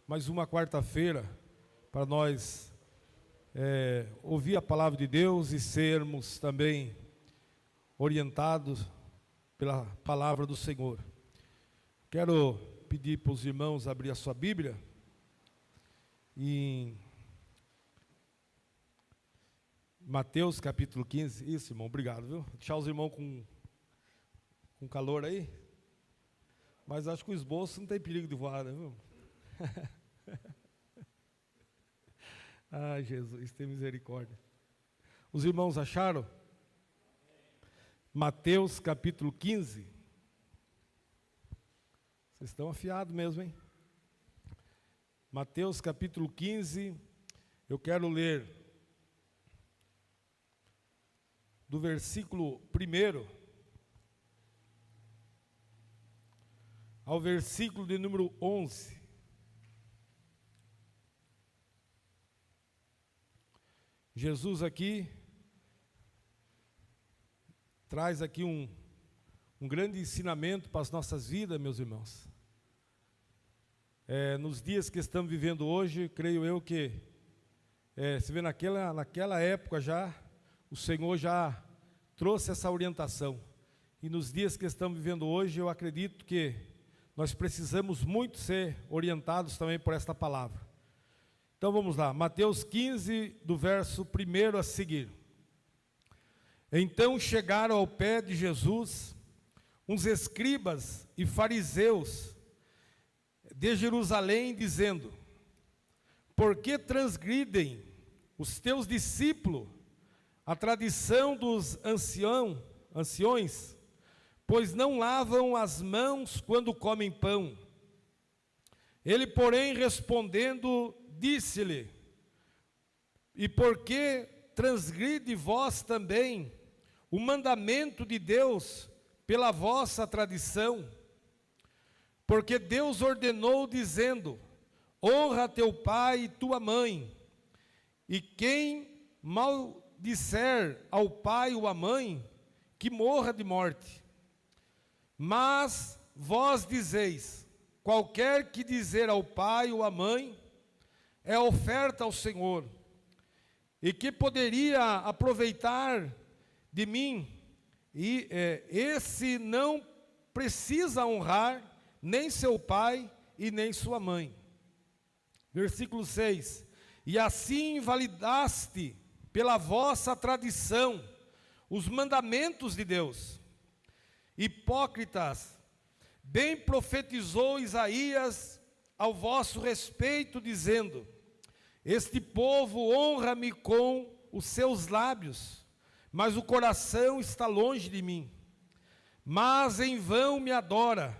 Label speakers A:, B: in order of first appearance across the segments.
A: mais uma quarta-feira para nós ouvir a palavra de Deus e sermos também orientados pela palavra do Senhor. Quero pedir para os irmãos abrir a sua Bíblia em Mateus capítulo 15. Isso, irmão, obrigado, viu? Deixar os irmãos com calor aí. Mas acho que o esboço não tem perigo de voar, né, viu? Ai, Jesus, tem misericórdia. Os irmãos acharam? Mateus capítulo 15. Vocês estão afiados mesmo, hein? Mateus capítulo 15, eu quero ler do versículo 1 ao versículo de número 11. Jesus aqui traz aqui um grande ensinamento para as nossas vidas, meus irmãos. Nos dias que estamos vivendo hoje, creio eu que, se vê naquela época já, o Senhor já trouxe essa orientação. E nos dias que estamos vivendo hoje, eu acredito que nós precisamos muito ser orientados também por esta palavra. Então vamos lá, Mateus 15, do verso 1 a seguir. Então chegaram ao pé de Jesus uns escribas e fariseus de Jerusalém, dizendo: por que transgridem os teus discípulos a tradição dos anciões, pois não lavam as mãos quando comem pão? Ele, porém, respondendo, disse-lhe: e por que transgride vós também o mandamento de Deus pela vossa tradição? Porque Deus ordenou, dizendo: honra teu pai e tua mãe, e quem maldisser ao pai ou à mãe, que morra de morte. Mas vós dizeis: qualquer que dizer ao pai ou à mãe é oferta ao Senhor, e que poderia aproveitar de mim, e esse não precisa honrar nem seu pai e nem sua mãe. Versículo 6: e assim invalidaste pela vossa tradição os mandamentos de Deus. Hipócritas, bem profetizou Isaías ao vosso respeito, dizendo: este povo honra-me com os seus lábios, mas o coração está longe de mim. Mas em vão me adora,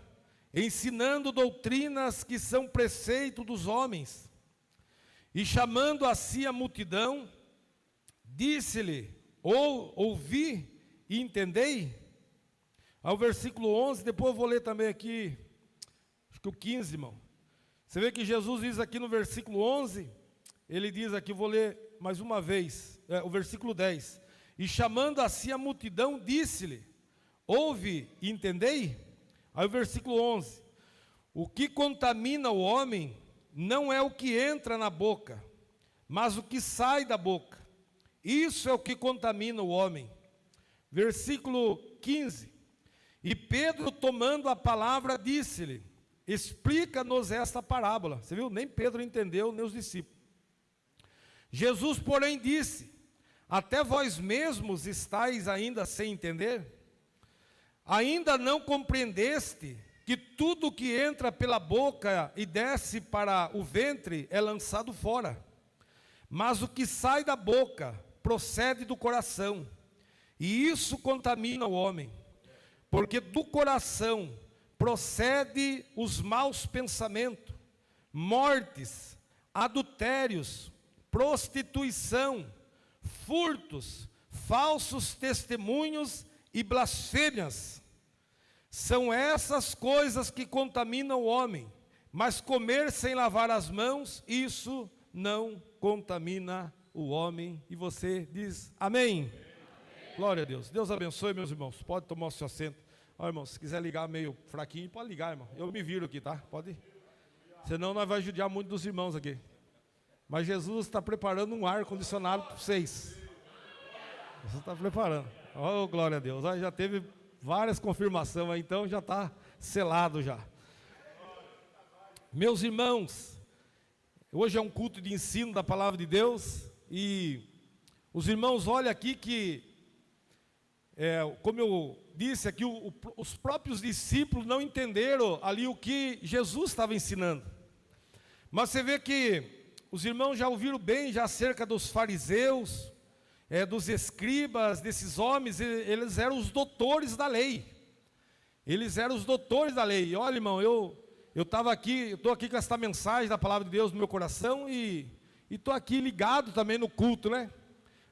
A: ensinando doutrinas que são preceito dos homens. E chamando a si a multidão, disse-lhe: ouvi e entendei. Ao versículo 11, depois eu vou ler também aqui, acho que o 15, irmão. Você vê que Jesus diz aqui no versículo 11, ele diz aqui, vou ler mais uma vez, o versículo 10. E chamando a si a multidão, disse-lhe: ouve e entendei. Aí o versículo 11: o que contamina o homem não é o que entra na boca, mas o que sai da boca. Isso é o que contamina o homem. Versículo 15: e Pedro, tomando a palavra, disse-lhe: explica-nos esta parábola. Você viu? Nem Pedro entendeu, nem os discípulos. Jesus, porém, disse: até vós mesmos estáis ainda sem entender? Ainda não compreendeste que tudo que entra pela boca e desce para o ventre é lançado fora? Mas o que sai da boca procede do coração, e isso contamina o homem. Porque do coração procede os maus pensamentos, mortes, adultérios, prostituição, furtos, falsos testemunhos e blasfêmias. São essas coisas que contaminam o homem, mas comer sem lavar as mãos, isso não contamina o homem. E você diz amém? Amém. Glória a Deus. Deus abençoe, meus irmãos. Pode tomar o seu assento. Ó, irmão, se quiser ligar meio fraquinho, pode ligar, irmão. Eu me viro aqui, tá? Pode ir. Senão nós vamos judiar muito dos irmãos aqui. Mas Jesus está preparando um ar-condicionado para vocês. Jesus está preparando. Oh, glória a Deus. Já teve várias confirmações aí, então já está selado já. Meus irmãos, hoje é um culto de ensino da palavra de Deus. E os irmãos olham aqui que, como eu disse aqui, os próprios discípulos não entenderam ali o que Jesus estava ensinando. Mas você vê que os irmãos já ouviram bem já acerca dos fariseus, dos escribas, desses homens. Eles eram os doutores da lei. Eles eram os doutores da lei. Olha, irmão, eu estou aqui com esta mensagem da palavra de Deus no meu coração e estou aqui ligado também no culto, né?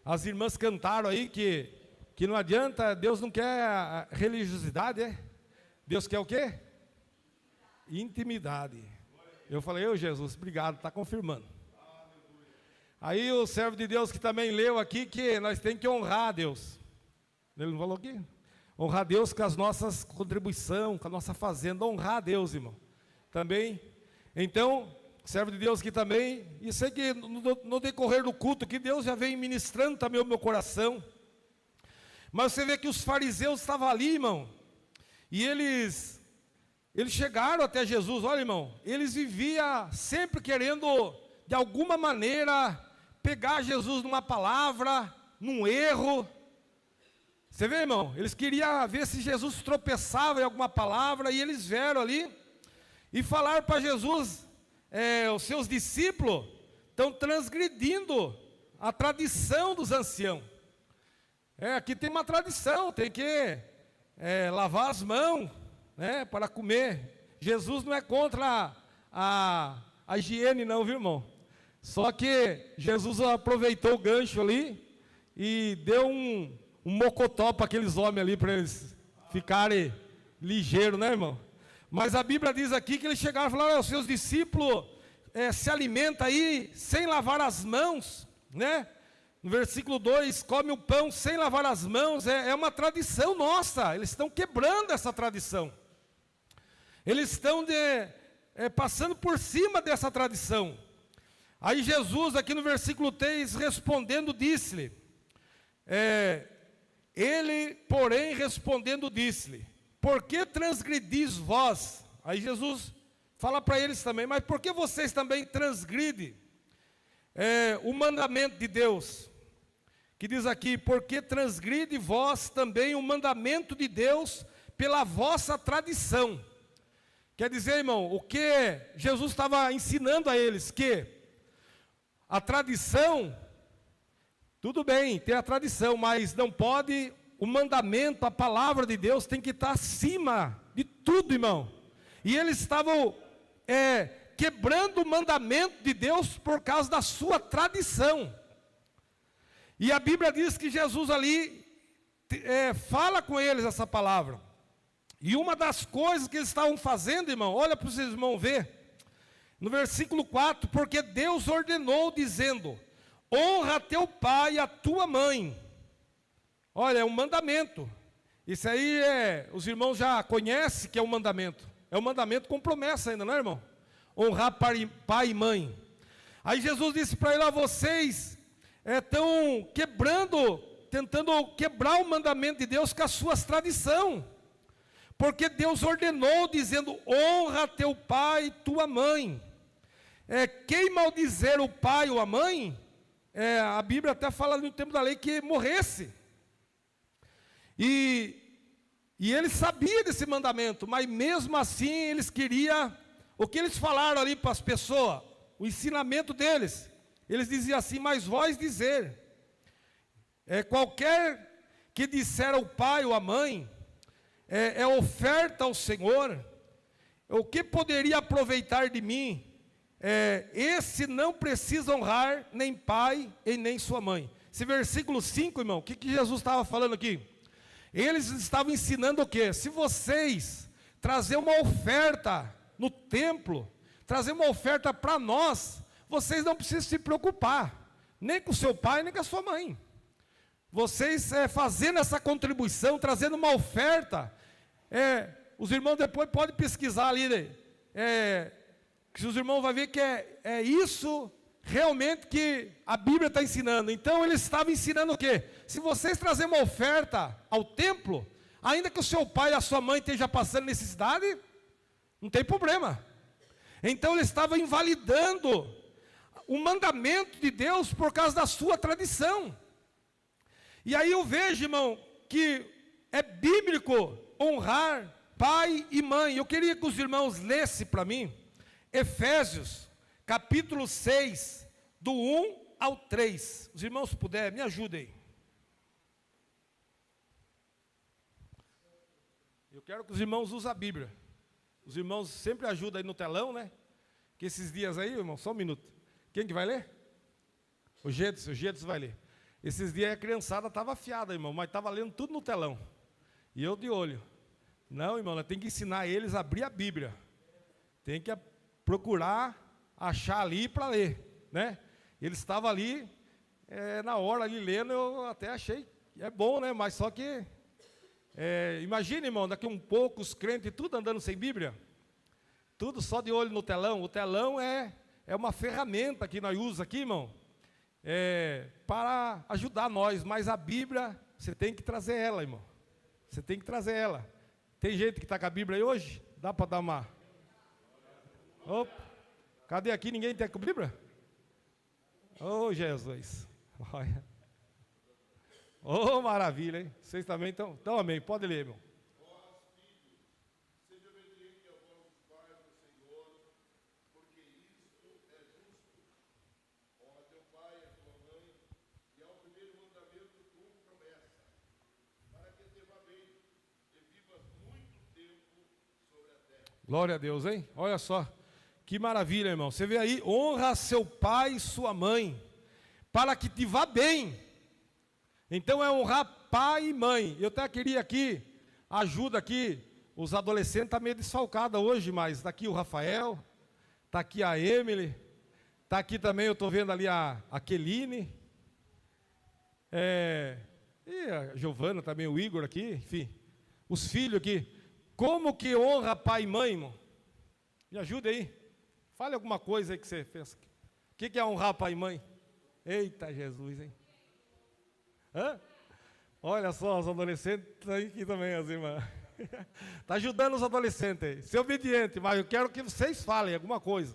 A: As irmãs cantaram aí que não adianta, Deus não quer religiosidade, Deus quer o quê? Intimidade. Eu falei, Jesus, obrigado, está confirmando. Aí o servo de Deus que também leu aqui que nós temos que honrar a Deus. Ele não falou aqui? Honrar a Deus com as nossas contribuições, com a nossa fazenda, honrar a Deus, irmão. Também, então, servo de Deus que também, e sei que no decorrer do culto, que Deus já vem ministrando também o meu coração. Mas você vê que os fariseus estavam ali, irmão, e eles chegaram até Jesus. Olha, irmão, eles viviam sempre querendo, de alguma maneira, pegar Jesus numa palavra, num erro. Você vê, irmão, eles queriam ver se Jesus tropeçava em alguma palavra, e eles vieram ali, e falaram para Jesus, os seus discípulos estão transgredindo a tradição dos anciãos. Aqui tem uma tradição, tem que lavar as mãos, né, para comer. Jesus não é contra a higiene não, viu, irmão? Só que Jesus aproveitou o gancho ali e deu um mocotó para aqueles homens ali, para eles ficarem ligeiros, né, irmão? Mas a Bíblia diz aqui que eles chegaram e falaram, os seus discípulos se alimentam aí sem lavar as mãos, né? No versículo 2, come o pão sem lavar as mãos, é uma tradição nossa, eles estão quebrando essa tradição. Eles estão passando por cima dessa tradição. Aí Jesus, aqui no versículo 3, respondendo, disse-lhe, ele, porém, respondendo, disse-lhe, por que transgredis vós? Aí Jesus fala para eles também, mas por que vocês também transgridem o mandamento de Deus? Que diz aqui, porque transgride vós também o mandamento de Deus pela vossa tradição. Quer dizer, irmão, o que Jesus estava ensinando a eles, que a tradição, tudo bem, tem a tradição, mas não pode, o mandamento, a palavra de Deus tem que estar acima de tudo, irmão. E eles estavam quebrando o mandamento de Deus por causa da sua tradição. E a Bíblia diz que Jesus ali fala com eles essa palavra. E uma das coisas que eles estavam fazendo, irmão, olha para os irmãos ver, no versículo 4, porque Deus ordenou dizendo, honra teu pai e a tua mãe. Olha, é um mandamento. Isso aí os irmãos já conhecem que é um mandamento. É um mandamento com promessa ainda, não é, irmão? Honrar pai e mãe. Aí Jesus disse para ele, vocês estão tentando quebrar o mandamento de Deus com as suas tradições. Porque Deus ordenou dizendo, honra teu pai e tua mãe. Quem maldizer o pai ou a mãe, a Bíblia até fala no tempo da lei que morresse. E eles sabiam desse mandamento, mas mesmo assim eles queriam, o que eles falaram ali para as pessoas, o ensinamento deles, eles diziam assim, mas vós dizer, qualquer que disser ao pai ou à mãe, oferta ao Senhor, o que poderia aproveitar de mim? Esse não precisa honrar nem pai e nem sua mãe. Esse versículo 5, irmão, o que Jesus estava falando aqui? Eles estavam ensinando o quê? Se vocês trazer uma oferta no templo, trazer uma oferta para nós, vocês não precisam se preocupar, nem com seu pai, nem com a sua mãe. Vocês fazendo essa contribuição, trazendo uma oferta, os irmãos depois podem pesquisar ali, que os irmãos vão ver que é isso realmente que a Bíblia está ensinando. Então ele estava ensinando o quê? Se vocês trazerem uma oferta ao templo, ainda que o seu pai e a sua mãe estejam passando necessidade, não tem problema. Então ele estava invalidando o mandamento de Deus por causa da sua tradição. E aí eu vejo, irmão, que é bíblico honrar pai e mãe. Eu queria que os irmãos lessem para mim Efésios, capítulo 6, do 1 ao 3. Os irmãos, se puder, me ajudem. Eu quero que os irmãos usem a Bíblia. Os irmãos sempre ajudam aí no telão, né? Que esses dias aí, irmão, só um minuto. Quem que vai ler? O Gedson vai ler. Esses dias a criançada estava afiada, irmão, mas estava lendo tudo no telão. E eu de olho. Não, irmão, tem que ensinar eles a abrir a Bíblia. Tem que procurar achar ali para ler, né? Eles estavam ali, na hora ali lendo, eu até achei, é bom, né? Mas só que, imagina, irmão, daqui um pouco os crentes tudo andando sem Bíblia. Tudo só de olho no telão. O telão é uma ferramenta que nós usamos aqui, irmão, para ajudar nós. Mas a Bíblia, você tem que trazer ela, irmão. Você tem que trazer ela. Tem gente que está com a Bíblia aí hoje? Dá para dar uma... Opa, cadê aqui? Ninguém tem com a Bíblia? Oh, Jesus. Olha. Oh, maravilha, hein? Vocês também estão... Então, amém. Pode ler, irmão. Glória a Deus, hein? Olha só, que maravilha, irmão. Você vê aí, honra seu pai e sua mãe, para que te vá bem. Então é honrar pai e mãe. Eu até queria aqui, ajuda aqui, os adolescentes estão meio desfalcados hoje, mas está aqui o Rafael, está aqui a Emily, está aqui também, eu estou vendo ali a Keline, e a Giovana também, o Igor aqui, enfim, os filhos aqui. Como que honra pai e mãe, irmão? Me ajuda aí. Fale alguma coisa aí que você fez. O que é honrar pai e mãe? Eita Jesus, hein? Hã? Olha só, os adolescentes estão aqui também, as irmãs. Está ajudando os adolescentes aí. Ser obediente, mas eu quero que vocês falem alguma coisa.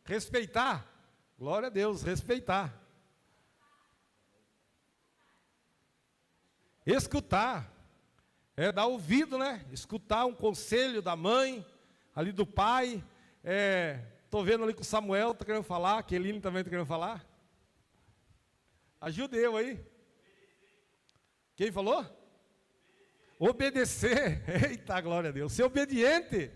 A: Respeitar. Glória a Deus, respeitar. Escutar. Dar ouvido, né? Escutar um conselho da mãe, ali do pai. Estou vendo ali que o Samuel está querendo falar, a Keline também está querendo falar. Ajude eu aí. Quem falou? Obedecer. Eita, glória a Deus. Ser obediente.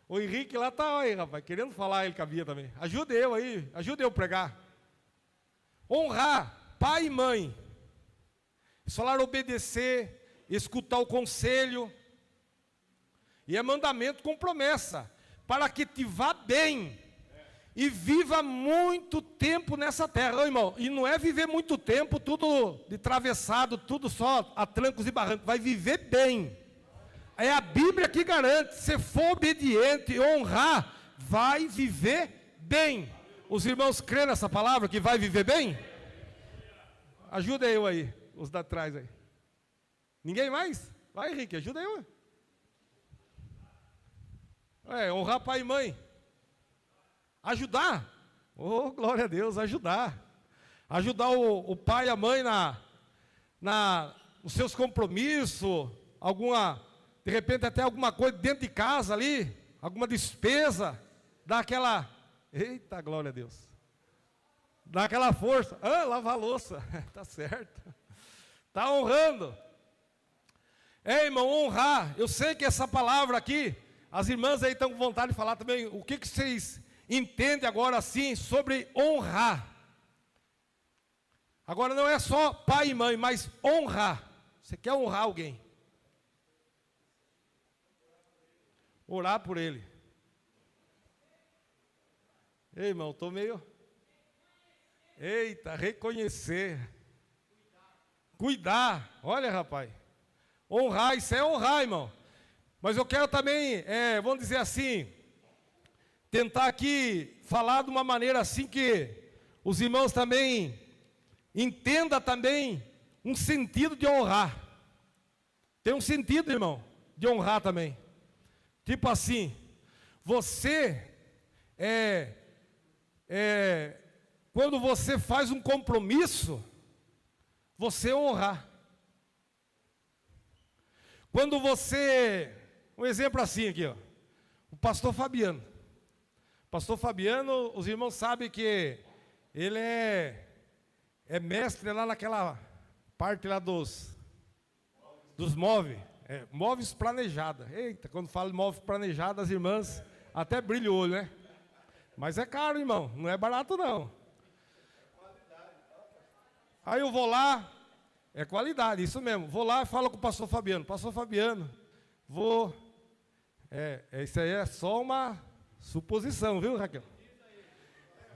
A: O Henrique lá está aí, rapaz, querendo falar, ele cabia também. Ajude eu aí, ajude eu a pregar. Honrar pai e mãe. Falar obedecer. Escutar o conselho, e é mandamento com promessa, para que te vá bem, e viva muito tempo nessa terra, irmão, e não é viver muito tempo, tudo de travessado, tudo só a trancos e barrancos, vai viver bem, é a Bíblia que garante, se for obediente e honrar, vai viver bem. Os irmãos creem nessa palavra, que vai viver bem? Ajuda eu aí, os da trás aí. Ninguém mais? Vai, Henrique, ajuda eu. Honrar pai e mãe. Ajudar. Oh, glória a Deus, ajudar. Ajudar o pai e a mãe nos seus compromissos, de repente até alguma coisa dentro de casa ali, alguma despesa, dá aquela, eita, glória a Deus. Dá aquela força. Lavar a louça, tá certo. Tá honrando. Irmão, honrar. Eu sei que essa palavra aqui, as irmãs aí estão com vontade de falar também. O que vocês entendem agora assim sobre honrar? Agora não é só pai e mãe, mas honrar. Você quer honrar alguém? Orar por ele. Ei, irmão, estou meio... Eita, reconhecer. Cuidar. Olha, rapaz. Honrar, isso é honrar, irmão. Mas eu quero também, vamos dizer assim, tentar aqui falar de uma maneira assim que os irmãos também entendam também um sentido de honrar. Tem um sentido, irmão, de honrar também. Tipo assim, você quando você faz um compromisso, você honrar. Quando você, um exemplo assim aqui, ó, o pastor Fabiano. Pastor Fabiano, os irmãos sabem que ele é mestre lá naquela parte lá dos móveis. Móveis planejados. Eita, quando falo de móveis planejados, as irmãs até brilham o olho, né? Mas é caro, irmão, não é barato não. Aí eu vou lá, é qualidade, isso mesmo. Vou lá e falo com o pastor Fabiano. Pastor Fabiano, isso aí é só uma suposição, viu, Raquel?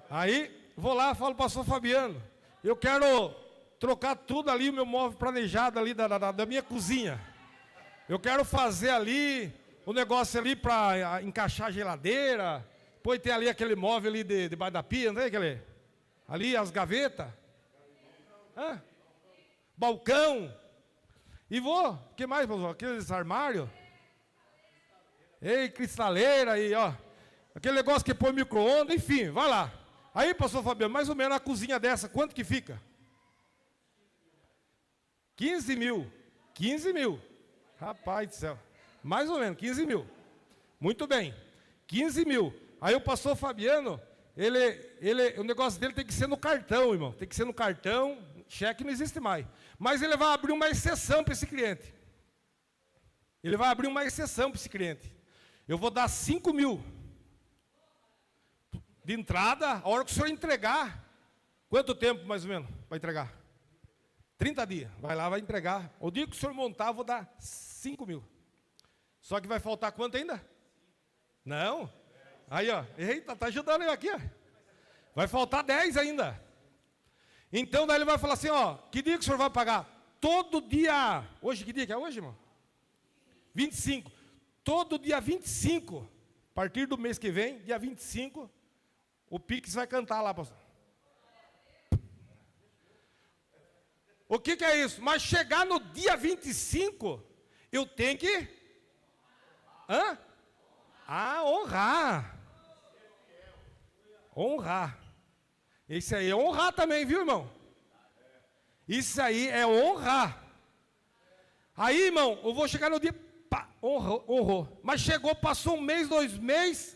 A: Aí, vou lá e falo para o pastor Fabiano, eu quero trocar tudo ali, o meu móvel planejado ali da minha cozinha. Eu quero fazer ali, o negócio ali para encaixar a geladeira, depois tem ali aquele móvel ali debaixo da pia, não é aquele? Ali as gavetas. Balcão. E o que mais, pastor? Aqueles armários. Ei, cristaleira aí, ó. Aquele negócio que põe micro-ondas, enfim, vai lá. Aí, pastor Fabiano, mais ou menos a cozinha dessa, quanto que fica? 15 mil. 15 mil. Rapaz do céu. Mais ou menos, 15 mil. Muito bem. 15 mil. Aí o pastor Fabiano, o negócio dele tem que ser no cartão, irmão. Tem que ser no cartão, cheque não existe mais. Mas ele vai abrir uma exceção para esse cliente. Ele vai abrir uma exceção para esse cliente. Eu vou dar 5 mil. De entrada, a hora que o senhor entregar, quanto tempo mais ou menos vai entregar? 30 dias, vai lá, vai entregar. O dia que o senhor montar, eu vou dar 5 mil. Só que vai faltar quanto ainda? Não. Aí, ó, eita, tá ajudando eu aqui, ó. Vai faltar 10 ainda. Então, daí ele vai falar assim, ó, que dia que o senhor vai pagar? Todo dia, hoje, que dia que é hoje, irmão? 25. Todo dia 25, a partir do mês que vem, dia 25, o Pix vai cantar lá, pastor. O que é isso? Mas chegar no dia 25, eu tenho que... honrar. Honrar. Isso aí é honrar também, viu, irmão? Isso aí é honrar. Aí, irmão, eu vou chegar no dia... Pá, honrou. Mas chegou, passou um mês, 2 meses...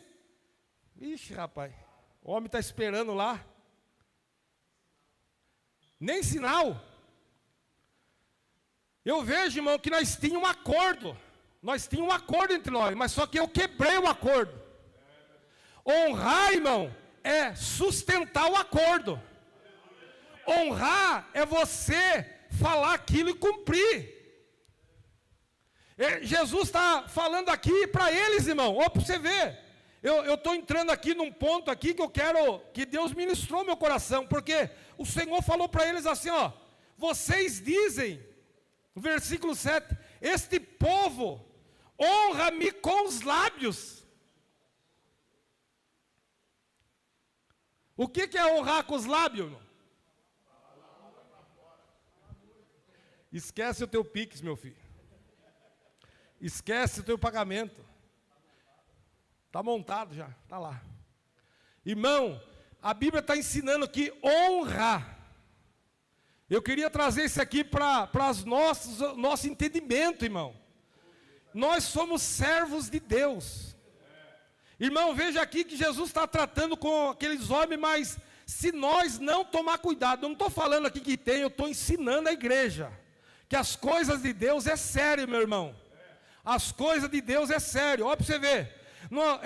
A: Ixi, rapaz... O homem está esperando lá. Nem sinal. Eu vejo, irmão, que nós tínhamos um acordo. Nós tínhamos um acordo entre nós, mas só que eu quebrei o acordo. Honrar, irmão, é sustentar o acordo. Honrar é você falar aquilo e cumprir. Jesus está falando aqui para eles, irmão. Ó, para você ver. Eu estou entrando aqui num ponto aqui que eu quero, que Deus ministrou meu coração, porque o Senhor falou para eles assim, ó, vocês dizem, no versículo 7, este povo honra-me com os lábios. O que é honrar com os lábios, irmão? Esquece o teu Pix, meu filho. Esquece o teu pagamento. Está montado já, está lá. Irmão, a Bíblia está ensinando que honra. Eu queria trazer isso aqui para nosso entendimento, irmão. Nós somos servos de Deus. Irmão, veja aqui que Jesus está tratando com aqueles homens, mas se nós não tomar cuidado, eu não estou falando aqui que tem, eu estou ensinando a igreja, que as coisas de Deus é sério, meu irmão. As coisas de Deus é sério, olha para você ver. Não,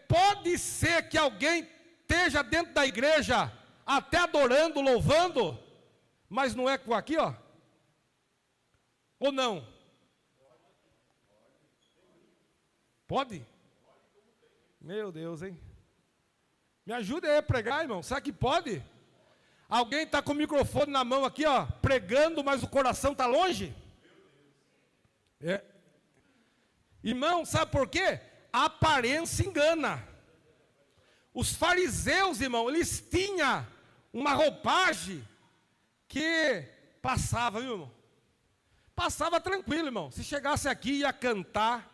A: pode ser que alguém esteja dentro da igreja, até adorando, louvando, mas não é com aqui, ó. Ou não? Pode? Meu Deus, hein? Me ajuda aí a pregar, irmão. Será que pode? Alguém está com o microfone na mão aqui, ó, pregando, mas o coração está longe? Irmão, sabe por quê? A aparência engana. Os fariseus, irmão, eles tinham uma roupagem que passava, viu, irmão? Passava tranquilo, irmão. Se chegasse aqui, ia cantar,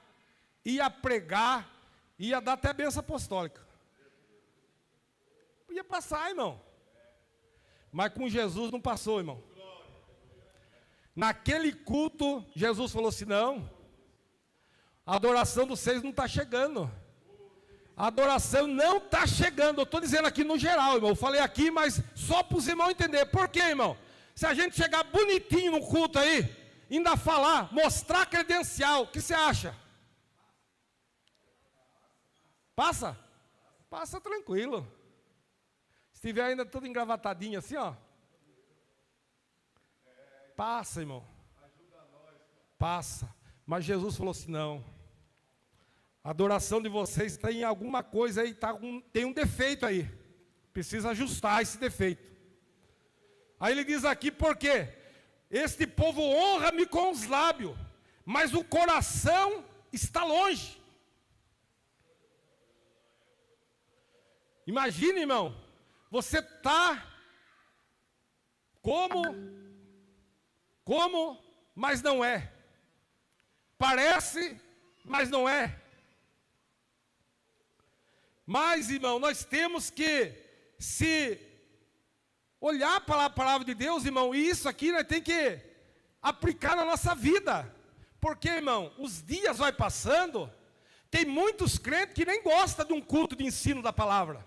A: ia pregar, ia dar até bênção apostólica. Podia passar, irmão. Mas com Jesus não passou, irmão. Naquele culto, Jesus falou assim, não, a adoração dos vocês não está chegando. A adoração não está chegando. Eu estou dizendo aqui no geral, irmão. Eu falei aqui, mas só para os irmãos entenderem. Por quê, irmão? Se a gente chegar bonitinho no culto aí, ainda falar, mostrar credencial, o que você acha? Passa? Passa tranquilo. Se tiver ainda tudo engravatadinho assim, ó. Passa, irmão. Passa. Mas Jesus falou assim, não. A adoração de vocês tem alguma coisa aí, tem um defeito aí. Precisa ajustar esse defeito. Aí ele diz aqui, por quê? Este povo honra-me com os lábios, mas o coração está longe. Imagine, irmão, você está como, mas não é. Parece, mas não é. Mas, irmão, nós temos que se olhar para a palavra de Deus, irmão, e isso aqui nós temos que aplicar na nossa vida. Porque, irmão, os dias vai passando, tem muitos crentes que nem gostam de um culto de ensino da palavra.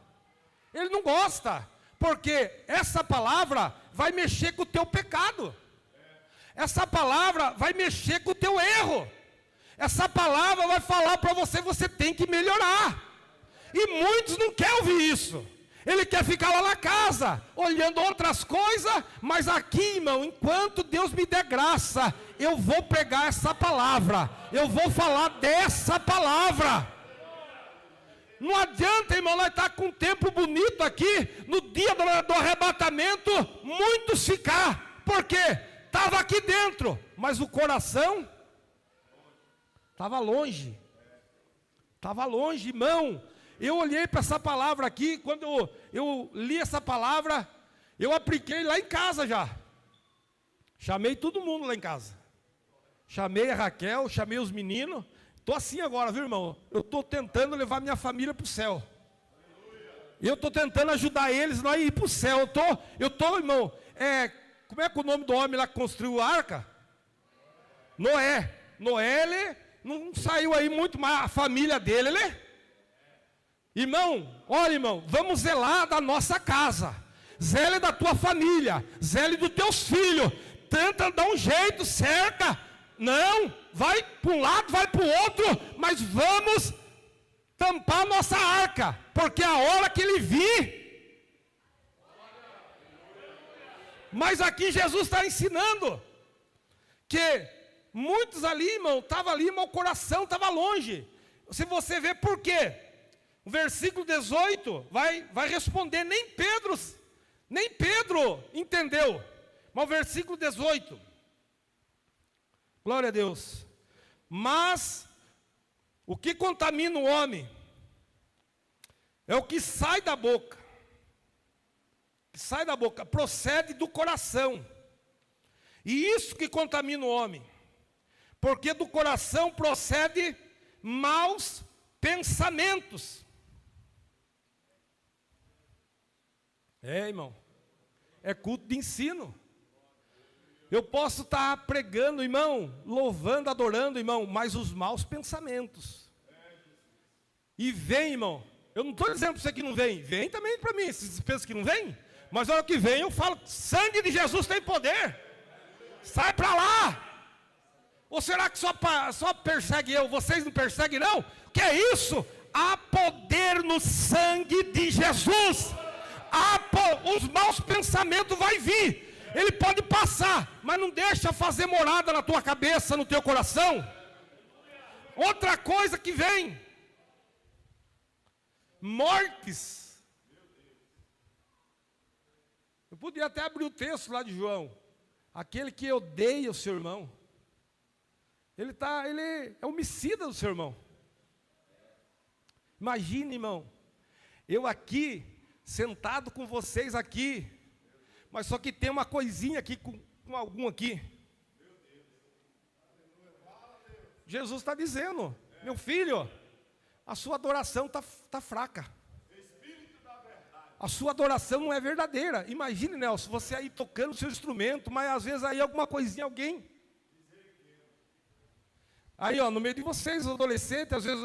A: Ele não gosta, porque essa palavra vai mexer com o teu pecado. Essa palavra vai mexer com o teu erro. Essa palavra vai falar para você, você tem que melhorar. E muitos não querem ouvir isso. Ele quer ficar lá na casa, olhando outras coisas, mas aqui, irmão, enquanto Deus me der graça, eu vou pregar essa palavra, eu vou falar dessa palavra. Não adianta, irmão, nós estar com um tempo bonito aqui, no dia do arrebatamento, muitos ficar, porque estava aqui dentro, mas o coração estava longe, irmão. Eu olhei para essa palavra aqui, quando eu li essa palavra, eu apliquei lá em casa já. Chamei todo mundo lá em casa. Chamei a Raquel, chamei os meninos. Estou assim agora, viu, irmão? Eu estou tentando levar minha família para o céu. Eu estou tentando ajudar eles a ir para o céu. Eu estou, irmão, como é que o nome do homem lá que construiu a arca? Noé. Noé, ele não saiu aí muito, mas a família dele, Irmão, olha, irmão, vamos zelar da nossa casa. Zele da tua família, zele dos teus filhos. Tenta dar um jeito, cerca. Não, vai para um lado, vai para o outro, mas vamos tampar nossa arca, porque a hora que ele vir. Mas aqui Jesus está ensinando que muitos ali, irmão, estavam ali, mas o coração estava longe. Se você vê por quê? O versículo 18 vai responder, nem Pedro entendeu. Mas o versículo 18, glória a Deus. Mas o que contamina o homem é o que sai da boca. Procede do coração. E isso que contamina o homem. Porque do coração procede maus pensamentos. Irmão, é culto de ensino. Eu posso estar pregando, irmão, louvando, adorando, irmão, mas os maus pensamentos. E vem, irmão, eu não estou dizendo para você que não vem, vem também para mim, esses pensam que não vem, mas na hora que vem eu falo, sangue de Jesus tem poder, sai para lá. Ou será que só persegue eu, vocês não perseguem não? O que é isso? Há poder no sangue de Jesus. Os maus pensamentos vão vir. Ele pode passar, mas não deixa fazer morada na tua cabeça, no teu coração. Outra coisa que vem. Mortes. Eu podia até abrir o texto lá de João. Aquele que odeia o seu irmão. Ele é homicida do seu irmão. Imagine, irmão, eu aqui, sentado com vocês aqui, mas só que tem uma coisinha aqui com algum aqui. Jesus está dizendo, meu filho, a sua adoração tá fraca. A sua adoração não é verdadeira. Imagine, Nelson, você aí tocando o seu instrumento, mas às vezes aí alguma coisinha, alguém. Aí, no meio de vocês, os adolescentes, às vezes,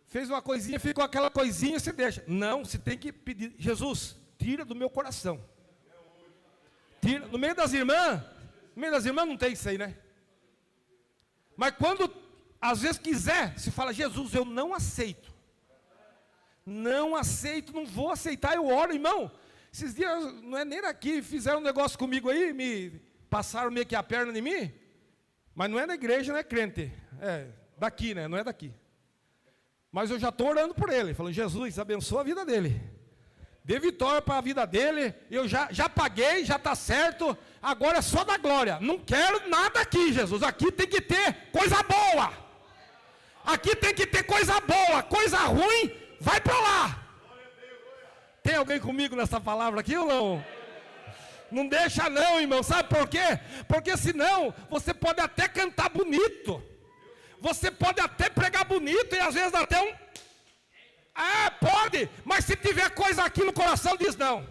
A: fez uma coisinha, ficou aquela coisinha, você deixa. Não, você tem que pedir, Jesus, tira do meu coração. Tira, no meio das irmãs não tem isso aí, né? Mas quando, às vezes quiser, se fala, Jesus, eu não aceito. Não aceito, não vou aceitar, eu oro, irmão. Esses dias, não é nem aqui, fizeram um negócio comigo aí, me passaram meio que a perna em mim. Mas não é da igreja, não é crente. É daqui, né? Não é daqui. Mas eu já estou orando por ele, falando, Jesus, abençoa a vida dele. Dê vitória para a vida dele. Eu já paguei, já está certo. Agora é só da glória. Não quero nada aqui, Jesus. Aqui tem que ter coisa boa. Aqui tem que ter coisa boa. Coisa ruim, vai para lá. Tem alguém comigo nessa palavra aqui ou não? Não deixa não, irmão. Sabe por quê? Porque senão você pode até cantar bonito. Você pode até pregar bonito e às vezes até um... pode, mas se tiver coisa aqui no coração, diz não.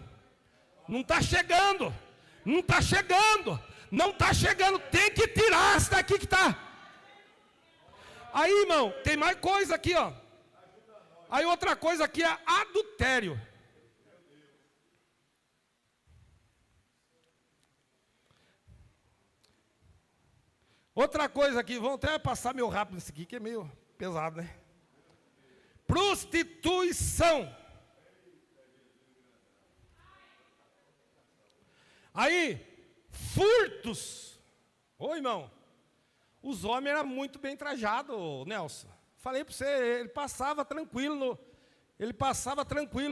A: Não está chegando. Não está chegando. Não está chegando. Tem que tirar essa daqui que está. Aí, irmão, tem mais coisa aqui, ó. Aí outra coisa aqui é adultério. Outra coisa aqui, vamos até passar meio rápido isso aqui, que é meio pesado, né? Prostituição. Aí, furtos. Ô, irmão, os homens eram muito bem trajados, Nelson. Falei para você, ele passava tranquilo,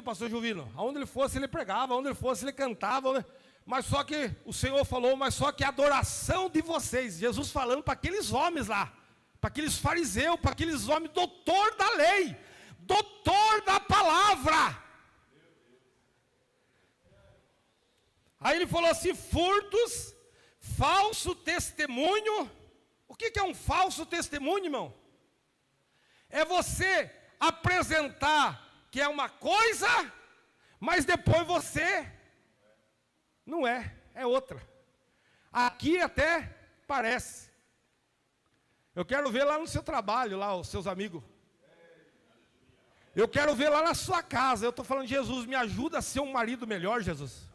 A: pastor Juvino. Aonde ele fosse, ele pregava, aonde ele fosse, ele cantava. Mas só que, o Senhor falou, mas só que a adoração de vocês, Jesus falando para aqueles homens lá, para aqueles fariseus, para aqueles homens, doutor da lei, doutor da palavra. Aí ele falou assim, furtos, falso testemunho. O que é um falso testemunho, irmão? É você apresentar que é uma coisa, mas depois você não é outra. Aqui até parece. Eu quero ver lá no seu trabalho, lá os seus amigos. Eu quero ver lá na sua casa. Eu estou falando, Jesus, me ajuda a ser um marido melhor, Jesus.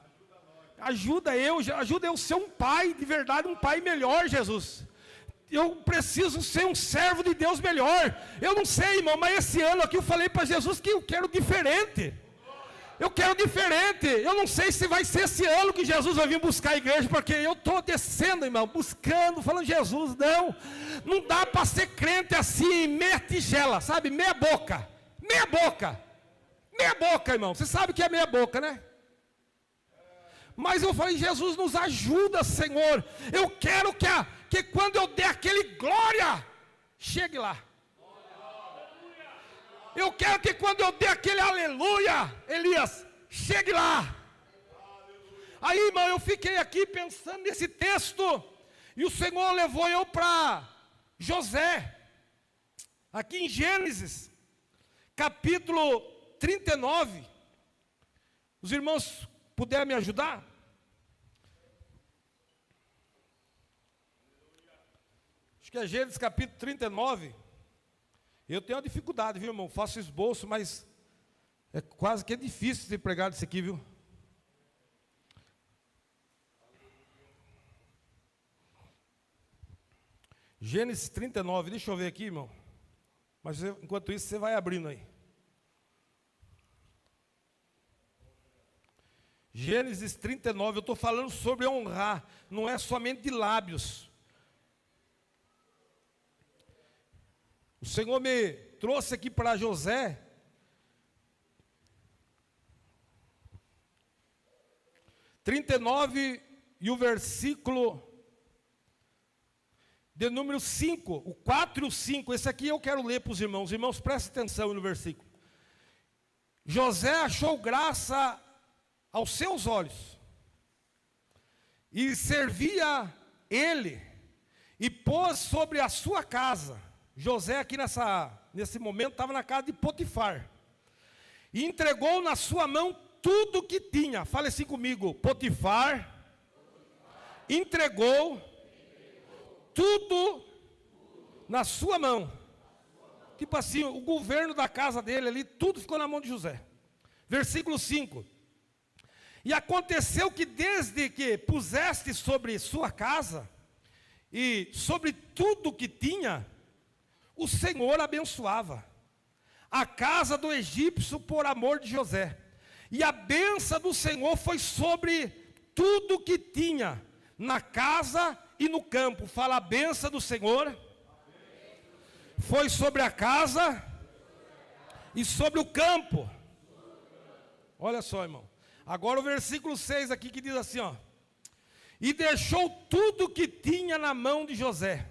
A: Ajuda eu a ser um pai, de verdade, um pai melhor, Jesus. Eu preciso ser um servo de Deus melhor. Eu não sei, irmão, mas esse ano aqui eu falei para Jesus que eu quero diferente. Eu quero diferente. Eu não sei se vai ser esse ano que Jesus vai vir buscar a igreja, porque eu estou descendo, irmão, buscando, falando, Jesus, não dá para ser crente assim, meia tigela, sabe, meia boca, irmão, você sabe o que é meia boca, né? Mas eu falei, Jesus, nos ajuda, Senhor, eu quero que quando eu der aquele glória, chegue lá. Eu quero que quando eu der aquele aleluia, Elias, chegue lá. Aí, irmão, eu fiquei aqui pensando nesse texto, e o Senhor levou eu para José, aqui em Gênesis, capítulo 39. Os irmãos puderem me ajudar? Acho que é Gênesis capítulo 39. Eu tenho uma dificuldade, viu, irmão? Faço esboço, mas é quase que difícil de pregar isso aqui, viu? Gênesis 39, deixa eu ver aqui, irmão. Mas enquanto isso, você vai abrindo aí. Gênesis 39, eu estou falando sobre honrar, não é somente de lábios. O Senhor me trouxe aqui para José, e o versículo de número 5, o 4 e o 5, esse aqui eu quero ler para os irmãos. Irmãos, prestem atenção no versículo. José achou graça aos seus olhos, e servia ele, e pôs sobre a sua casa. José aqui nesse momento estava na casa de Potifar, e entregou na sua mão tudo que tinha. Fale assim comigo: Potifar entregou tudo na sua mão. Tipo assim, o governo da casa dele ali, tudo ficou na mão de José. Versículo 5. E aconteceu que desde que puseste sobre sua casa e sobre tudo que tinha, o Senhor abençoava a casa do egípcio por amor de José. E a bênção do Senhor foi sobre tudo que tinha, na casa e no campo. Fala: a bênção do Senhor foi sobre a casa e sobre o campo. Olha só, irmão. Agora o versículo 6 aqui que diz assim, ó: e deixou tudo que tinha na mão de José,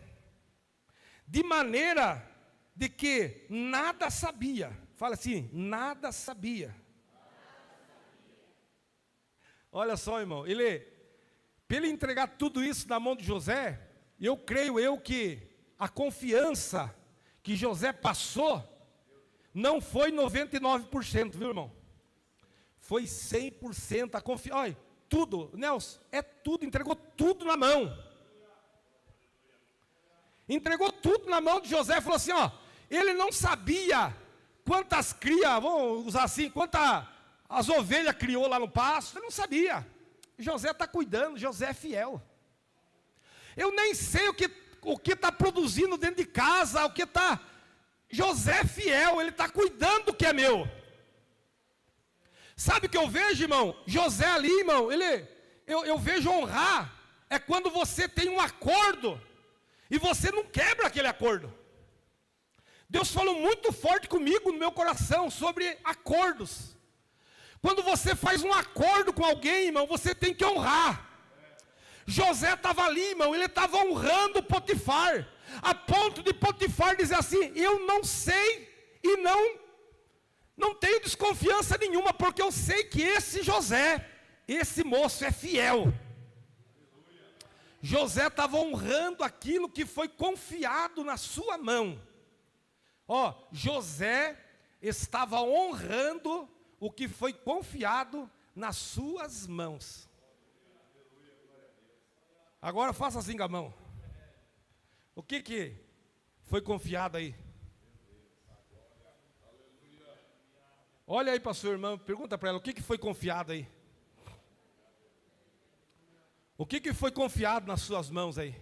A: de maneira de que nada sabia. Fala assim: nada sabia. Olha só, irmão, para ele entregar tudo isso na mão de José, eu creio que a confiança que José passou não foi 99%, viu, irmão? Foi 100% a confiança. Olha, tudo, Nelson, é tudo, entregou tudo na mão. Entregou tudo na mão de José, falou assim, ó, ele não sabia quantas crias, vamos usar assim, quantas as ovelhas criou lá no pasto, ele não sabia. José está cuidando, José é fiel. Eu nem sei o que está produzindo dentro de casa, o que está... José é fiel, ele está cuidando do que é meu. Sabe o que eu vejo, irmão? José ali, irmão, eu vejo honrar, é quando você tem um acordo, e você não quebra aquele acordo. Deus falou muito forte comigo no meu coração, sobre acordos. Quando você faz um acordo com alguém, irmão, você tem que honrar. José estava ali, irmão, ele estava honrando Potifar, a ponto de Potifar dizer assim, eu não sei e não tenho desconfiança nenhuma, porque eu sei que esse José, esse moço é fiel. José estava honrando aquilo que foi confiado na sua mão. Ó, José estava honrando o que foi confiado nas suas mãos. Agora faça assim com a mão. O que foi confiado aí? Olha aí para a sua irmã, pergunta para ela, o que foi confiado aí? O que foi confiado nas suas mãos aí?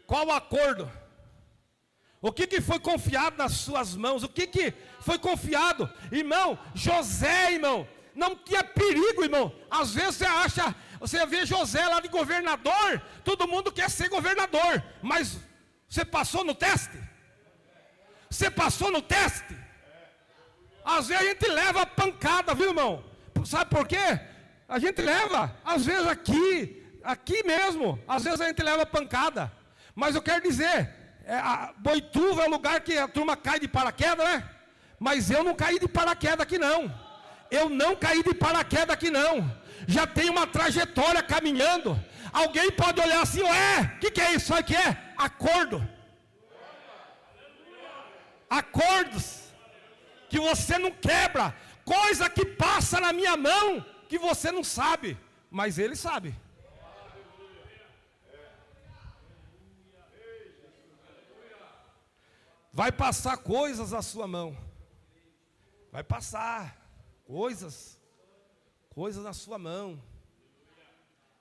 A: Qual o acordo? O que foi confiado nas suas mãos? O que foi confiado? Irmão, José, irmão, não tinha perigo, irmão. Às vezes você vê José lá de governador, todo mundo quer ser governador, mas você passou no teste? Você passou no teste? Às vezes a gente leva pancada, viu, irmão? Sabe por quê? A gente leva, às vezes aqui mesmo, às vezes a gente leva pancada. Mas eu quero dizer, Boituva é o lugar que a turma cai de paraquedas, né? Mas eu não caí de paraquedas aqui não. Eu não caí de paraquedas aqui não. Já tem uma trajetória caminhando. Alguém pode olhar assim, o que é isso? Sabe o que é? Acordo. Acordos que você não quebra. Coisa que passa na minha mão que você não sabe, mas ele sabe. Vai passar coisas na sua mão. Vai passar coisas na sua mão.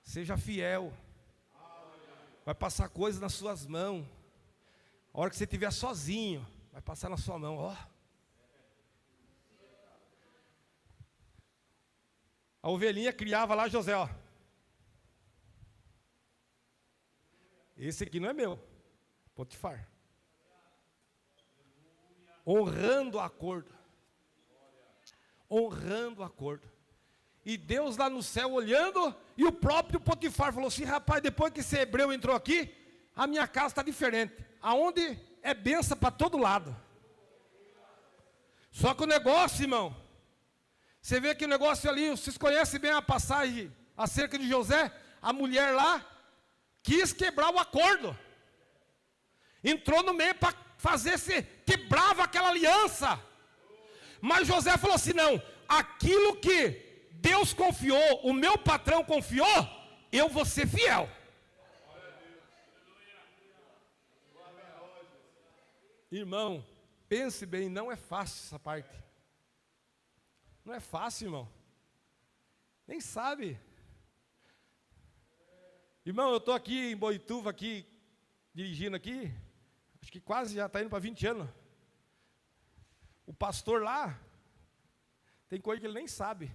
A: Seja fiel. Vai passar coisas nas suas mãos. A hora que você estiver sozinho, vai passar na sua mão, ó. A ovelhinha criava lá José, ó. Esse aqui não é meu, Potifar. Honrando o acordo. Honrando o acordo. E Deus lá no céu olhando, e o próprio Potifar falou assim, rapaz, depois que esse hebreu entrou aqui, a minha casa está diferente. Aonde é benção para todo lado. Só que o negócio, irmão, você vê que o negócio ali, vocês conhecem bem a passagem acerca de José? A mulher lá quis quebrar o acordo. Entrou no meio para fazer se quebrava aquela aliança. Mas José falou assim: não, aquilo que Deus confiou, o meu patrão confiou, eu vou ser fiel. Irmão, pense bem, não é fácil essa parte. Não é fácil, irmão. Nem sabe. Irmão, eu estou aqui em Boituva, aqui, dirigindo aqui, acho que quase já está indo para 20 anos. O pastor lá, tem coisa que ele nem sabe.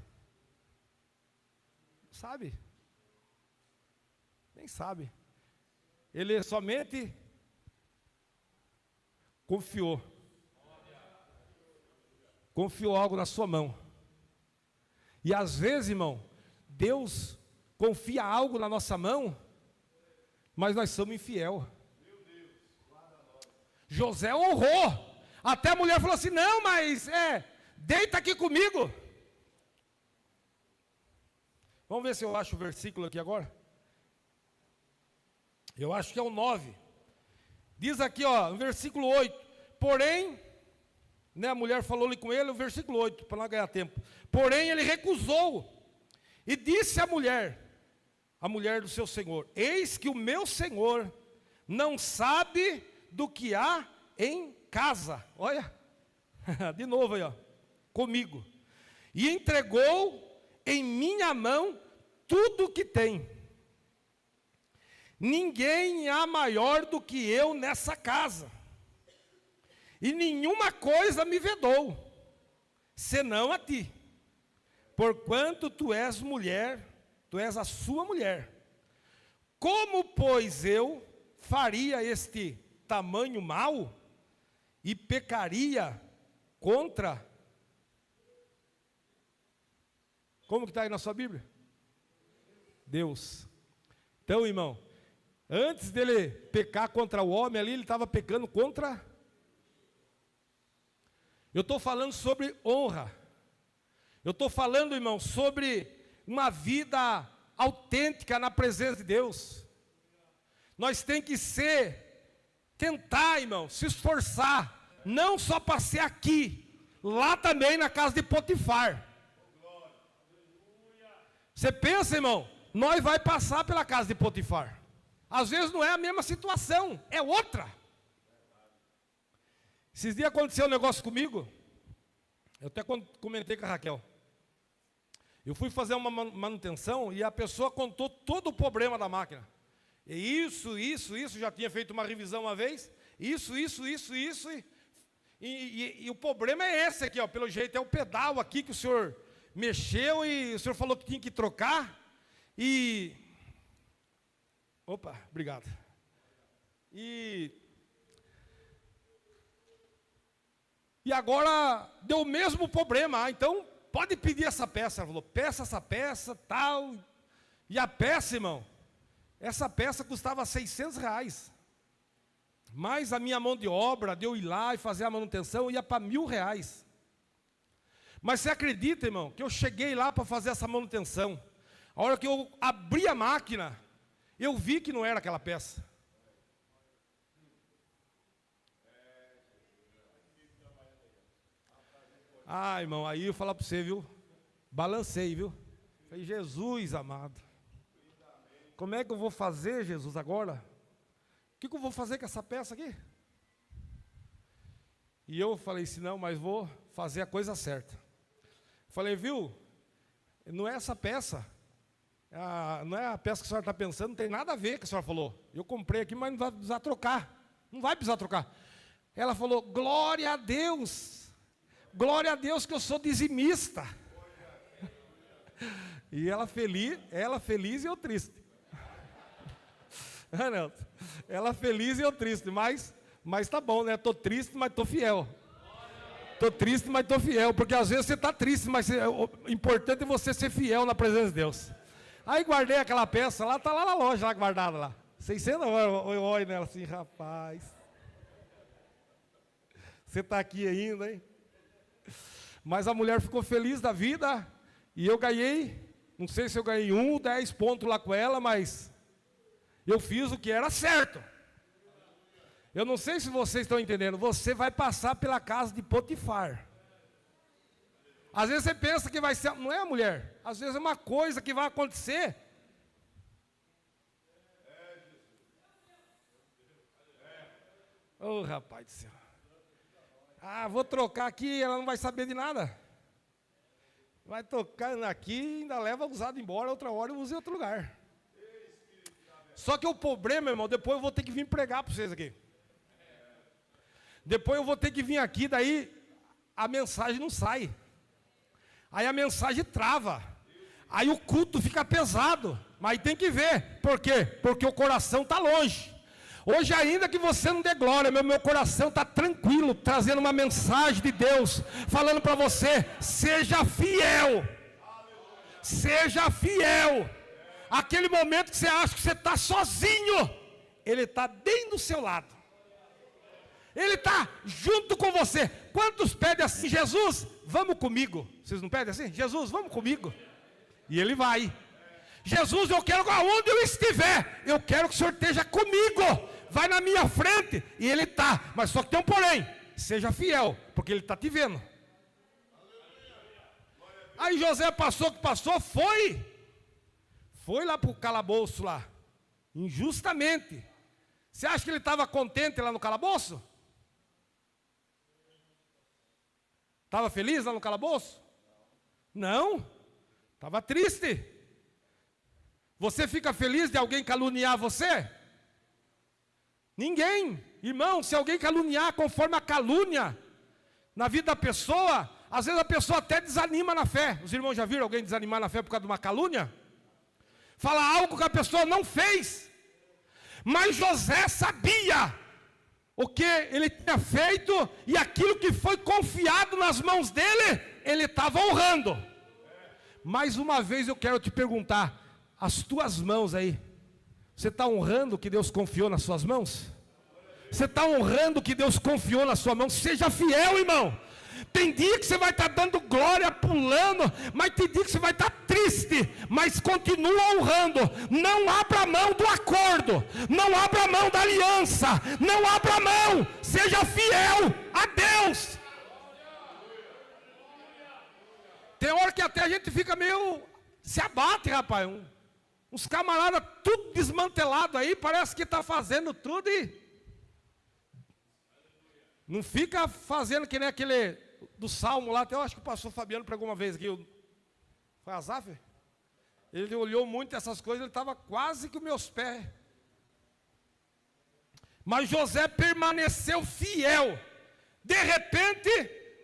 A: Não sabe. Nem sabe. Ele somente confiou. Confiou algo na sua mão. E às vezes, irmão, Deus confia algo na nossa mão, mas nós somos infiel. José honrou. Até a mulher falou assim: não, mas deita aqui comigo. Vamos ver se eu acho o versículo aqui agora. Eu acho que é o 9. Diz aqui, ó, no versículo 8. Porém, né, a mulher falou ali com ele, o versículo 8, para não ganhar tempo. Porém, ele recusou. E disse à mulher do seu senhor: eis que o meu senhor não sabe do que há em casa. Olha, de novo aí, ó, comigo. E entregou em minha mão tudo o que tem. Ninguém há maior do que eu nessa casa. E nenhuma coisa me vedou, senão a ti. Porquanto tu és mulher, tu és a sua mulher. Como, pois, eu faria este tamanho mal e pecaria contra? Como que está aí na sua Bíblia? Deus. Então, irmão, antes dele pecar contra o homem ali, ele estava pecando contra. Eu estou falando sobre honra. Eu estou falando, irmão, sobre uma vida autêntica na presença de Deus. Nós temos que tentar, irmão, se esforçar, não só para ser aqui, lá também na casa de Potifar. Você pensa, irmão, nós vai passar pela casa de Potifar. Às vezes não é a mesma situação, é outra. Esses dias aconteceu um negócio comigo, eu até comentei com a Raquel. Eu fui fazer uma manutenção e a pessoa contou todo o problema da máquina. E isso, já tinha feito uma revisão uma vez, isso, e o problema é esse aqui, ó, pelo jeito, é o pedal aqui que o senhor mexeu e o senhor falou que tinha que trocar, e... Opa, obrigado. E agora deu o mesmo problema, então pode pedir essa peça. Ela falou: peça essa peça, tal. E a peça, irmão, essa peça custava R$600. Mais a minha mão de obra, de eu ir lá e fazer a manutenção, ia para R$1.000. Mas você acredita, irmão, que eu cheguei lá para fazer essa manutenção. A hora que eu abri a máquina, eu vi que não era aquela peça. Ah, irmão, aí eu vou falar para você, viu? Balancei, viu? Falei: Jesus amado, como é que eu vou fazer, Jesus, agora? O que eu vou fazer com essa peça aqui? E eu falei assim: não, mas vou fazer a coisa certa. Falei: viu, não é essa peça, não é a peça que a senhora está pensando, não tem nada a ver com o que a senhora falou. Eu comprei aqui, mas não vai precisar trocar. Não vai precisar trocar. Ela falou: glória a Deus. Glória a Deus que eu sou dizimista. E ela feliz e eu triste. Não, ela feliz e eu triste, mas tá bom, né? Estou triste, mas estou fiel. Estou triste, mas estou fiel, porque às vezes você está triste, mas o importante é você ser fiel na presença de Deus. Aí guardei aquela peça lá, está lá na loja, lá guardada lá. 600, eu olho nela assim, rapaz. Você está aqui ainda, hein? Mas a mulher ficou feliz da vida e eu ganhei, não sei se eu ganhei 1 ou 10 pontos lá com ela, mas eu fiz o que era certo. Eu não sei se vocês estão entendendo, você vai passar pela casa de Potifar. Às vezes você pensa que vai ser, não é a mulher, às vezes é uma coisa que vai acontecer. Ô, rapaz do céu. Ah, vou trocar aqui, ela não vai saber de nada. Vai tocar aqui e ainda leva usado embora, outra hora eu uso em outro lugar. Só que o problema, irmão, depois eu vou ter que vir pregar para vocês aqui. Depois eu vou ter que vir aqui, daí a mensagem não sai. Aí a mensagem trava. Aí o culto fica pesado. Mas tem que ver. Por quê? Porque o coração está longe. Hoje ainda que você não dê glória, meu coração está tranquilo, trazendo uma mensagem de Deus, falando para você, seja fiel. Seja fiel. Aquele momento que você acha que você está sozinho, Ele está bem do seu lado. Ele está junto com você. Quantos pedem assim, Jesus, vamos comigo? Vocês não pedem assim? Jesus, vamos comigo. E Ele vai. Jesus, eu quero aonde eu estiver, eu quero que o Senhor esteja comigo. Vai na minha frente. E Ele está. Mas só que tem um porém. Seja fiel, porque Ele está te vendo. Aí José passou o que passou, foi lá para o calabouço lá. Injustamente. Você acha que ele estava contente lá no calabouço? Estava feliz lá no calabouço? Não. Estava triste. Você fica feliz de alguém caluniar você? Ninguém. Irmão, se alguém caluniar conforme a calúnia na vida da pessoa, às vezes a pessoa até desanima na fé. Os irmãos já viram alguém desanimar na fé por causa de uma calúnia? Fala algo que a pessoa não fez. Mas José sabia o que ele tinha feito e aquilo que foi confiado nas mãos dele, ele estava honrando. Mais uma vez eu quero te perguntar, as tuas mãos aí, você está honrando o que Deus confiou nas suas mãos? Você está honrando o que Deus confiou na sua mão? Seja fiel, irmão. Tem dia que você vai estar dando glória, pulando, mas tem dia que você vai estar triste, mas continua honrando. Não abra mão do acordo, não abra mão da aliança, não abra mão, seja fiel a Deus. Tem hora que até a gente fica meio, se abate, rapaz, uns camaradas tudo desmantelado aí, parece que está fazendo tudo e não fica fazendo que nem aquele do Salmo lá, até eu acho que o pastor Fabiano pregou uma vez aqui, foi Asaf? Ele olhou muito essas coisas, ele estava quase que os meus pés. Mas José permaneceu fiel. De repente,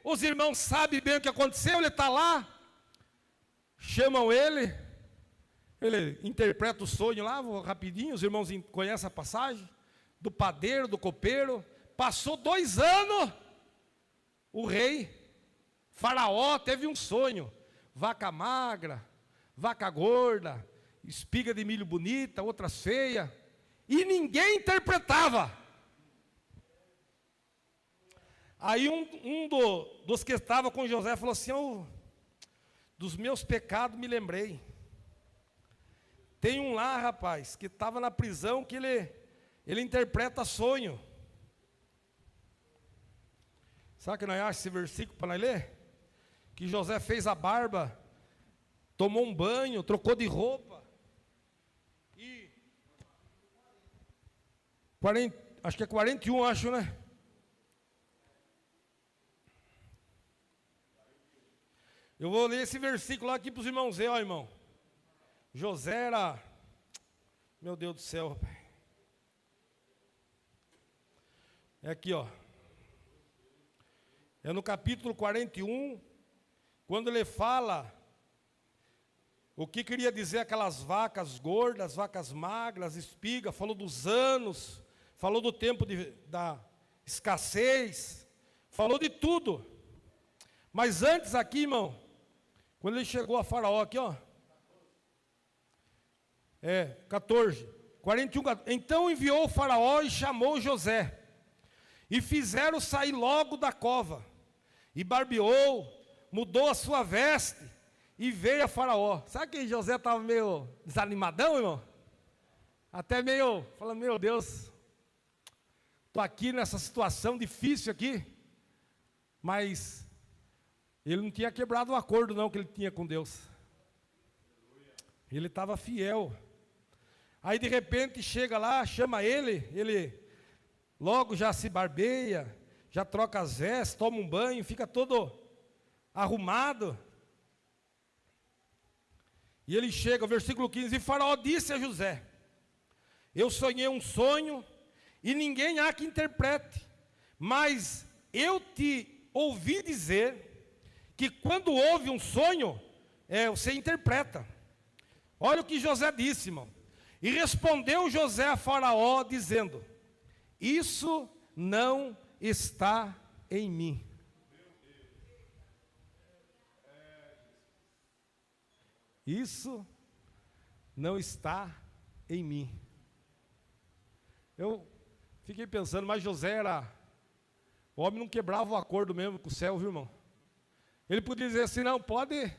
A: os irmãos sabem bem o que aconteceu, ele está lá, chamam ele interpreta o sonho lá, rapidinho, os irmãos conhecem a passagem, do padeiro, do copeiro. Passou 2 anos, o rei, Faraó, teve um sonho, vaca magra, vaca gorda, espiga de milho bonita, outras feias, e ninguém interpretava. Aí dos que estava com José falou assim, dos meus pecados me lembrei. Tem um lá, rapaz, que estava na prisão, que ele interpreta sonho. Sabe que nós achamos esse versículo para nós ler? Que José fez a barba, tomou um banho, trocou de roupa. E acho que é 41, acho, né? Eu vou ler esse versículo lá aqui para os irmãos ver, ó, irmão. José era, meu Deus do céu, rapaz. É aqui, ó. É no capítulo 41, quando ele fala o que queria dizer aquelas vacas gordas, vacas magras, espiga, falou dos anos, falou do tempo da escassez, falou de tudo. Mas antes aqui, irmão, quando ele chegou a Faraó aqui, ó, 14. 41, então enviou o faraó e chamou José, e fizeram sair logo da cova, e barbeou, mudou a sua veste, e veio a faraó. Sabe que José estava meio desanimadão, irmão? Até meio, falando, meu Deus, estou aqui nessa situação difícil aqui, mas ele não tinha quebrado o acordo não que ele tinha com Deus. Ele estava fiel. Aí de repente chega lá, chama ele logo já se barbeia, já troca as vestes, toma um banho, fica todo arrumado. E ele chega, versículo 15, e Faraó disse a José, eu sonhei um sonho, e ninguém há que interprete, mas eu te ouvi dizer, que quando houve um sonho, você interpreta. Olha o que José disse, irmão. E respondeu José a Faraó, dizendo, isso não está em mim. Isso não está em mim. Eu fiquei pensando, mas José o homem não quebrava o acordo mesmo com o céu, viu, irmão? Ele podia dizer assim, não, pode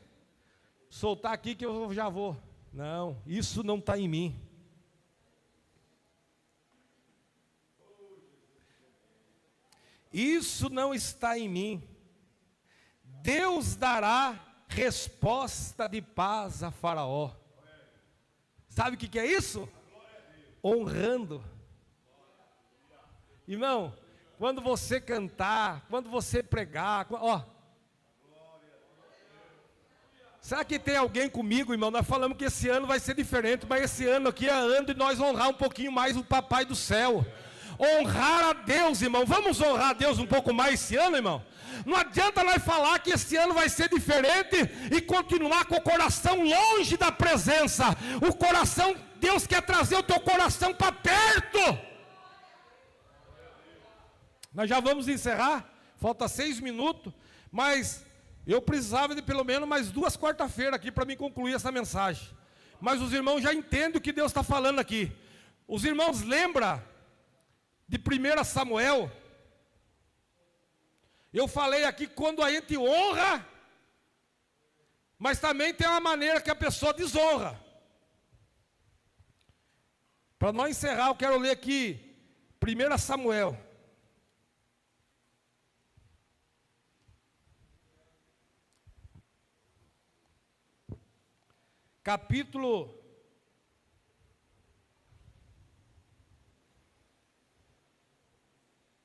A: soltar aqui que eu já vou. Não, isso não está em mim. Isso não está em mim. Deus dará resposta de paz a Faraó. Sabe o que é isso? Honrando. Irmão, quando você cantar, quando você pregar, será que tem alguém comigo, irmão? Nós falamos que esse ano vai ser diferente, mas esse ano aqui é ano de nós honrar um pouquinho mais o Papai do Céu. Honrar a Deus, irmão. Vamos honrar a Deus um pouco mais esse ano, irmão? Não adianta nós falar que esse ano vai ser diferente e continuar com o coração longe da presença. O coração, Deus quer trazer o teu coração para perto. Nós já vamos encerrar, falta 6 minutos, mas eu precisava de pelo menos mais 2 quarta-feiras aqui para me concluir essa mensagem. Mas os irmãos já entendem o que Deus está falando aqui. Os irmãos lembram de 1 Samuel? Eu falei aqui quando a gente honra, mas também tem uma maneira que a pessoa desonra. Para nós encerrar, eu quero ler aqui 1 Samuel. Capítulo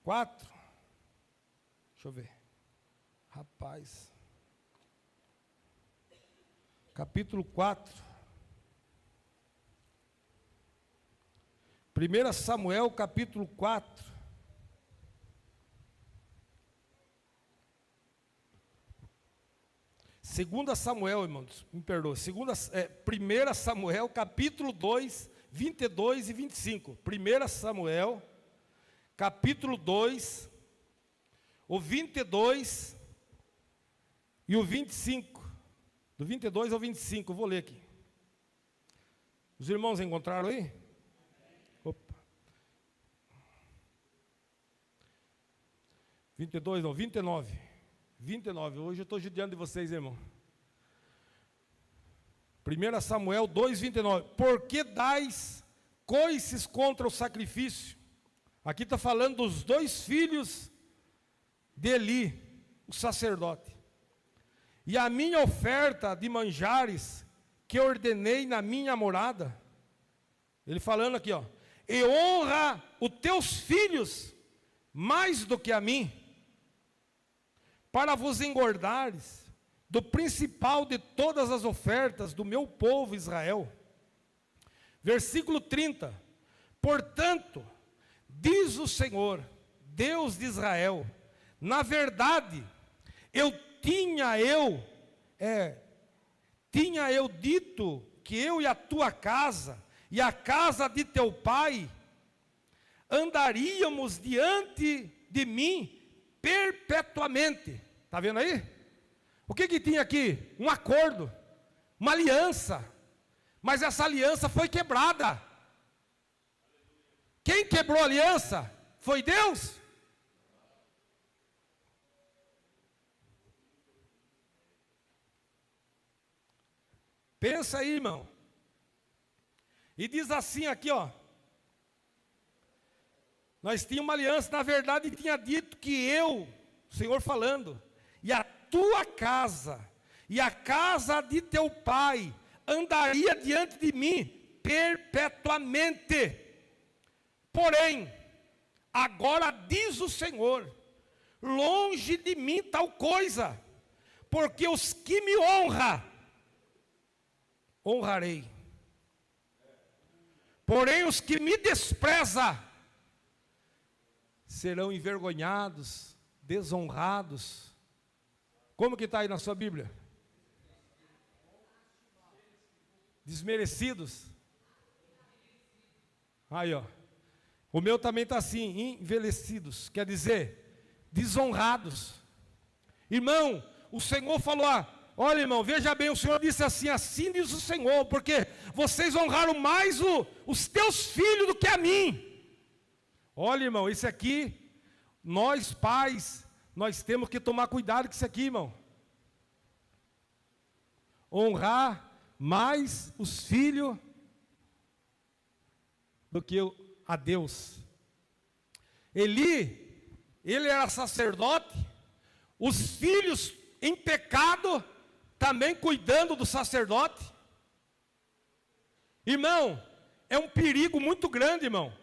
A: 4. Deixa eu ver. Rapaz. Capítulo 4. 1 Samuel, capítulo 4. Segunda Samuel, irmãos, me perdoa. 1 Samuel, capítulo 2, 22 e 25. 1 Samuel, capítulo 2, o 22 e o 25. Do 22 ao 25, eu vou ler aqui. Os irmãos encontraram aí? Opa. 22 não, 29. 29, hoje eu estou judiando de vocês, irmão. 1 Samuel 2, 29. Por que dais coices contra o sacrifício? Aqui está falando dos 2 filhos de Eli, o sacerdote. E a minha oferta de manjares, que ordenei na minha morada. Ele falando aqui, e honra os teus filhos mais do que a mim, para vos engordares do principal de todas as ofertas do meu povo Israel. Versículo 30. Portanto, diz o Senhor, Deus de Israel, na verdade, tinha eu dito que eu e a tua casa, e a casa de teu pai, andaríamos diante de mim perpetuamente. Está vendo aí? O que tinha aqui? Um acordo, uma aliança. Mas essa aliança foi quebrada. Quem quebrou a aliança? Foi Deus? Pensa aí, irmão. E diz assim aqui, ó. Nós tínhamos uma aliança, na verdade tinha dito que eu, o Senhor falando, e a tua casa, e a casa de teu pai, andaria diante de mim perpetuamente. Porém, agora diz o Senhor, longe de mim tal coisa, porque os que me honram, honrarei. Porém, os que me desprezam, serão envergonhados, desonrados. Como que está aí na sua Bíblia? Desmerecidos. Aí, ó. O meu também está assim, envelhecidos. Quer dizer, desonrados. Irmão, o Senhor falou, olha, irmão, veja bem, o Senhor disse assim, assim diz o Senhor, porque vocês honraram mais os teus filhos do que a mim. Olha, irmão, isso aqui, nós pais, nós temos que tomar cuidado com isso aqui, irmão. Honrar mais os filhos do que a Deus. Ele era sacerdote, os filhos em pecado, também cuidando do sacerdote. Irmão, é um perigo muito grande, irmão.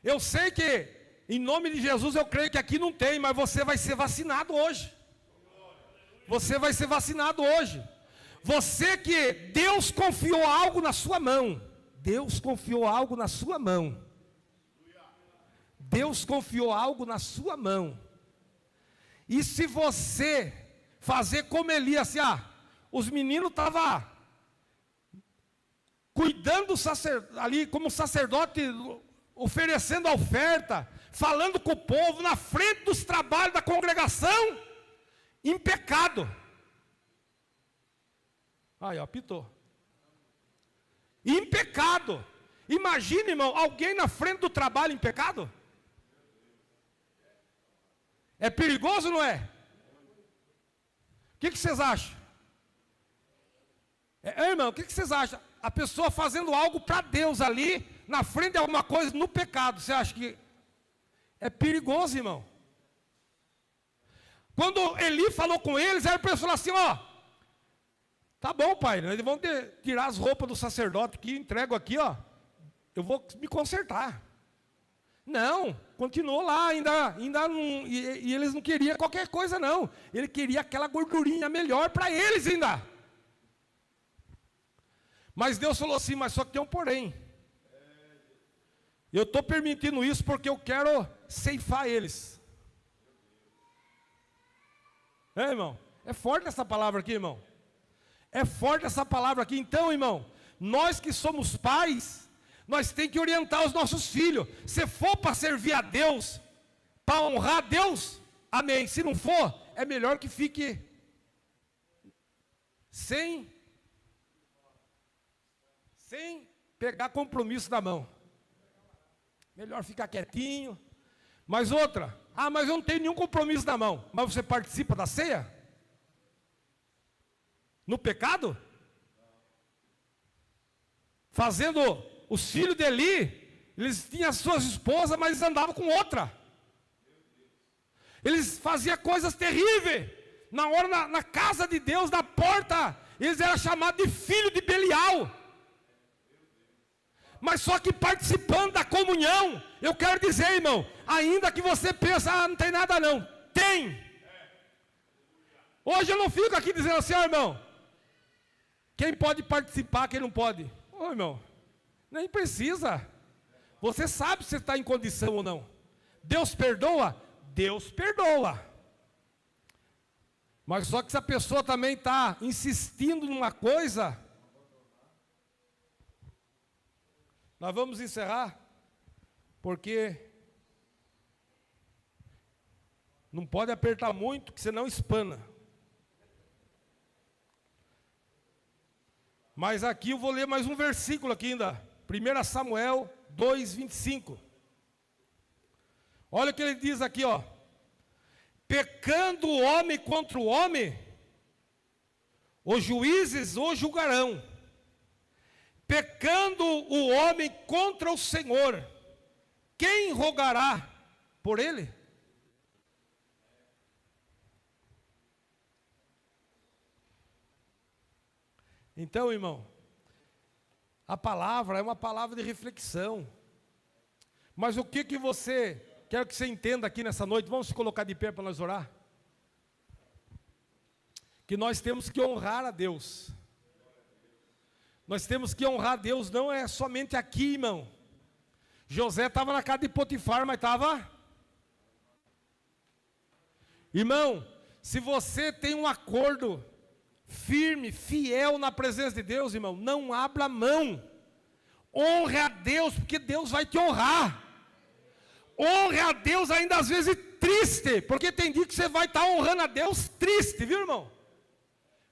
A: Eu sei que, em nome de Jesus, eu creio que aqui não tem, mas você vai ser vacinado hoje. Você vai ser vacinado hoje. Você que Deus confiou algo na sua mão. Deus confiou algo na sua mão. Deus confiou algo na sua mão. E se você fazer como Elias, assim, os meninos estavam cuidando ali como sacerdote, oferecendo a oferta, falando com o povo, na frente dos trabalhos da congregação, em pecado. Aí, ó, apitou. Em pecado. Imagina, irmão, alguém na frente do trabalho em pecado? É perigoso ou não é? O que vocês acham? Irmão, o que vocês acham? A pessoa fazendo algo para Deus ali, na frente de alguma coisa, no pecado. Você acha que é perigoso, irmão? Quando Eli falou com eles, aí a pessoa falou assim, ó, tá bom, pai, eles vão tirar as roupas do sacerdote que entrego aqui, ó, eu vou me consertar. Não, continuou lá, ainda não, e eles não queriam qualquer coisa não, ele queria aquela gordurinha melhor para eles ainda. Mas Deus falou assim, mas só que tem um porém. Eu estou permitindo isso porque eu quero ceifar eles. Irmão? É forte essa palavra aqui, irmão. É forte essa palavra aqui. Então, irmão, nós que somos pais, nós temos que orientar os nossos filhos. Se for para servir a Deus, para honrar a Deus, amém. Se não for, é melhor que fique sem pegar compromisso na mão. Melhor ficar quietinho. Mas outra, mas eu não tenho nenhum compromisso na mão. Mas você participa da ceia? No pecado? Fazendo os filhos de Eli, eles tinham suas esposas, mas eles andavam com outra. Eles faziam coisas terríveis. Na hora, na casa de Deus, na porta, eles eram chamados de filho de Belial. Mas só que participando da comunhão, eu quero dizer, irmão, ainda que você pense, não tem nada não, tem. Hoje eu não fico aqui dizendo assim, irmão, quem pode participar, quem não pode. Irmão, nem precisa. Você sabe se está em condição ou não. Deus perdoa? Deus perdoa. Mas só que se a pessoa também está insistindo numa coisa, nós vamos encerrar, porque não pode apertar muito, que senão espana. Mas aqui eu vou ler mais um versículo aqui ainda. 1 Samuel 2:25. Olha o que ele diz aqui, ó. Pecando o homem contra o homem, os juízes o julgarão. Pecando o homem contra o Senhor, quem rogará por ele? Então, irmão, a palavra é uma palavra de reflexão. Mas o que você, quero que você entenda aqui nessa noite, vamos se colocar de pé para nós orar. Que nós temos que honrar a Deus. Nós temos que honrar a Deus, não é somente aqui, irmão. José estava na casa de Potifar, mas estava... Irmão, se você tem um acordo firme, fiel na presença de Deus, irmão, não abra mão. Honre a Deus, porque Deus vai te honrar. Honre a Deus ainda às vezes triste, porque tem dia que você vai estar honrando a Deus triste, viu, irmão?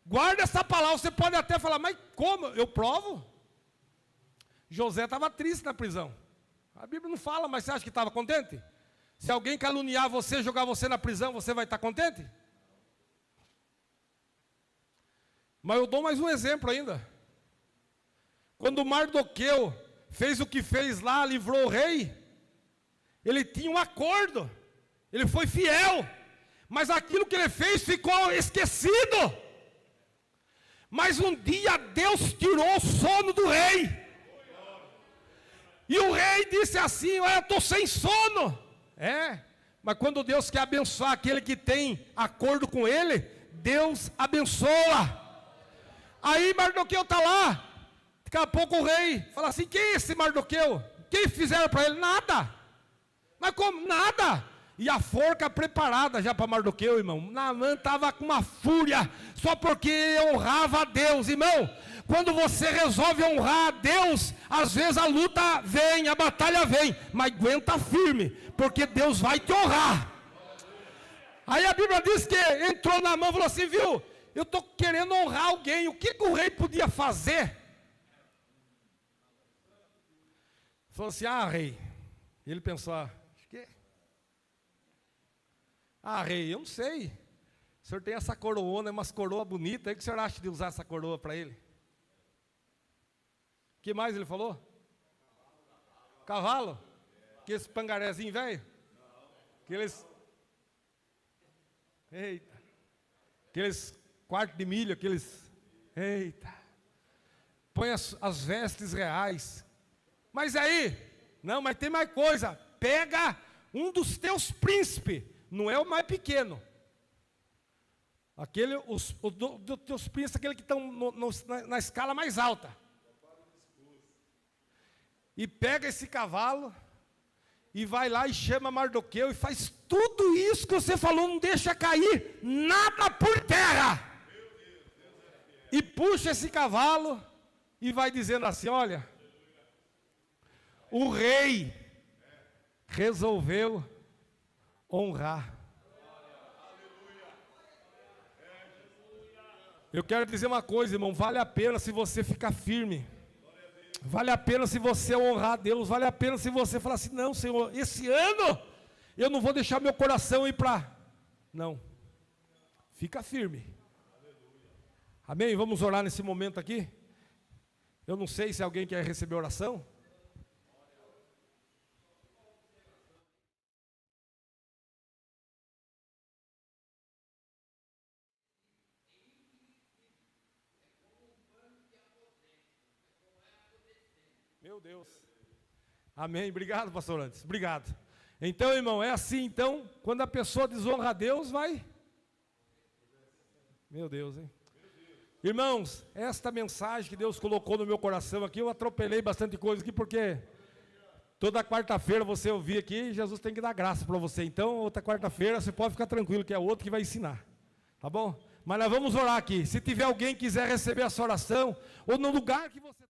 A: Guarda essa palavra, você pode até falar, mas como? Eu provo. José estava triste na prisão. A Bíblia não fala, mas você acha que estava contente? Se alguém caluniar você, jogar você na prisão, você vai estar contente? Mas eu dou mais um exemplo ainda. Quando Mardoqueu fez o que fez lá, livrou o rei, ele tinha um acordo, ele foi fiel, mas aquilo que ele fez ficou esquecido. Mas um dia Deus tirou o sono do rei. E o rei disse assim, eu estou sem sono. Mas quando Deus quer abençoar aquele que tem acordo com ele, Deus abençoa. Aí Mardoqueu está lá, daqui a pouco o rei fala assim, quem é esse Mardoqueu? Quem fizeram para ele? Nada. Mas como? Nada. E a forca preparada já para Mardoqueu, irmão. Naamã estava com uma fúria, só porque honrava a Deus, irmão. Quando você resolve honrar a Deus, às vezes a luta vem, a batalha vem, mas aguenta firme, porque Deus vai te honrar. Aí a Bíblia diz que entrou Naamã e falou assim, viu, eu estou querendo honrar alguém, o que o rei podia fazer? Falou assim, rei. Ele pensou, rei, eu não sei. O senhor tem essa coroona, umas coroas bonitas, aí o que o senhor acha de usar essa coroa para ele? O que mais ele falou? Cavalo? Aqueles pangarézinho velho? Aqueles... Eita. Aqueles quartos de milho, aqueles... Eita. Põe as vestes reais. Mas aí, não, mas tem mais coisa. Pega um dos teus príncipes. Não é o mais pequeno. Os teus príncipes, aquele que estão na escala mais alta. E pega esse cavalo, e vai lá e chama Mardoqueu, e faz tudo isso que você falou, não deixa cair nada por terra. E puxa esse cavalo, e vai dizendo assim, olha, o rei resolveu honrar. Eu quero dizer uma coisa, irmão, vale a pena se você ficar firme. Vale a pena se você honrar a Deus. Vale a pena se você falar assim, não, Senhor, esse ano eu não vou deixar meu coração ir para... Não. Fica firme. Amém? Vamos orar nesse momento aqui. Eu não sei se alguém quer receber oração. Meu Deus. Amém. Obrigado, pastor Antes. Obrigado. Então, irmão, é assim, então, quando a pessoa desonra a Deus, vai... Meu Deus, hein? Irmãos, esta mensagem que Deus colocou no meu coração aqui, eu atropelei bastante coisa aqui, porque toda quarta-feira você ouvir aqui, Jesus tem que dar graça para você. Então, outra quarta-feira, você pode ficar tranquilo, que é outro que vai ensinar. Tá bom? Mas nós vamos orar aqui. Se tiver alguém que quiser receber essa oração, ou no lugar que você...